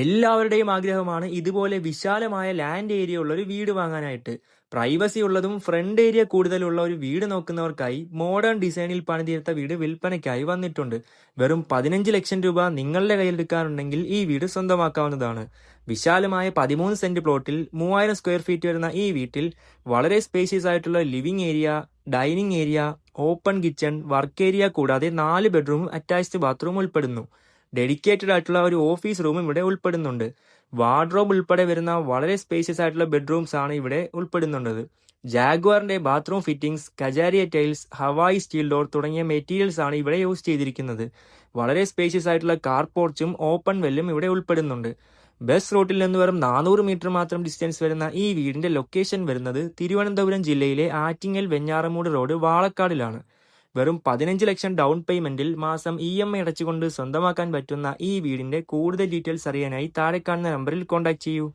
എല്ലാവരുടെയും ആഗ്രഹമാണ് ഇതുപോലെ വിശാലമായ ലാൻഡ് ഏരിയ ഉള്ള ഒരു വീട് വാങ്ങാനായിട്ട്. പ്രൈവസി ഉള്ളതും ഫ്രണ്ട് ഏരിയ കൂടുതലുള്ള ഒരു വീട് നോക്കുന്നവർക്കായി മോഡേൺ ഡിസൈനിൽ പണിതീർത്ത വീട് വിൽപ്പനയ്ക്കായി വന്നിട്ടുണ്ട്. വെറും 15 ലക്ഷം രൂപ നിങ്ങളുടെ കയ്യിലെടുക്കാനുണ്ടെങ്കിൽ ഈ വീട് സ്വന്തമാക്കാവുന്നതാണ്. വിശാലമായ 13 സെന്റ് പ്ലോട്ടിൽ 3000 സ്ക്വയർ ഫീറ്റ് വരുന്ന ഈ വീട്ടിൽ വളരെ സ്പേഷ്യസ് ആയിട്ടുള്ള living area, dining area, open kitchen, work area കൂടാതെ 4 ബെഡ്റൂമും അറ്റാച്ച്ഡ് ബാത്റൂം ഉൾപ്പെടുന്നു. ഡെഡിക്കേറ്റഡ് ആയിട്ടുള്ള ഒരു ഓഫീസ് റൂമും ഇവിടെ ഉൾപ്പെടുന്നുണ്ട്. വാർഡ്രോബ് ഉൾപ്പെടെ വരുന്ന വളരെ സ്പേഷ്യസ് ആയിട്ടുള്ള ബെഡ്റൂംസ് ആണ് ഇവിടെ ഉൾപ്പെടുന്നുള്ളത്. ജാഗ്വാറിന്റെ bathroom fittings, Kajaria tiles, Hawaii steel door തുടങ്ങിയ മെറ്റീരിയൽസ് ആണ് ഇവിടെ യൂസ് ചെയ്തിരിക്കുന്നത്. വളരെ സ്പേഷ്യസ് ആയിട്ടുള്ള കാർ പോർച്ചും ഓപ്പൺ വെല്ലും ഇവിടെ ഉൾപ്പെടുന്നുണ്ട്. ബസ് റൂട്ടിൽ നിന്ന് വെറും 400 മീറ്റർ മാത്രം ഡിസ്റ്റൻസ് വരുന്ന ഈ വീടിന്റെ ലൊക്കേഷൻ വരുന്നത് തിരുവനന്തപുരം ജില്ലയിലെ ആറ്റിങ്ങൽ വെഞ്ഞാറമൂട് റോഡ് വാളക്കാടിലാണ്. വെറും 15 ലക്ഷം ഡൗൺ പേയ്മെന്റിൽ മാസം EMI അടച്ചുകൊണ്ട് സ്വന്തമാക്കാൻ പറ്റുന്ന ഈ വീടിന്റെ കൂടുതൽ ഡീറ്റെയിൽസ് അറിയാനായി താഴെ കാണുന്ന നമ്പറിൽ കോൺടാക്ട് ചെയ്യൂ.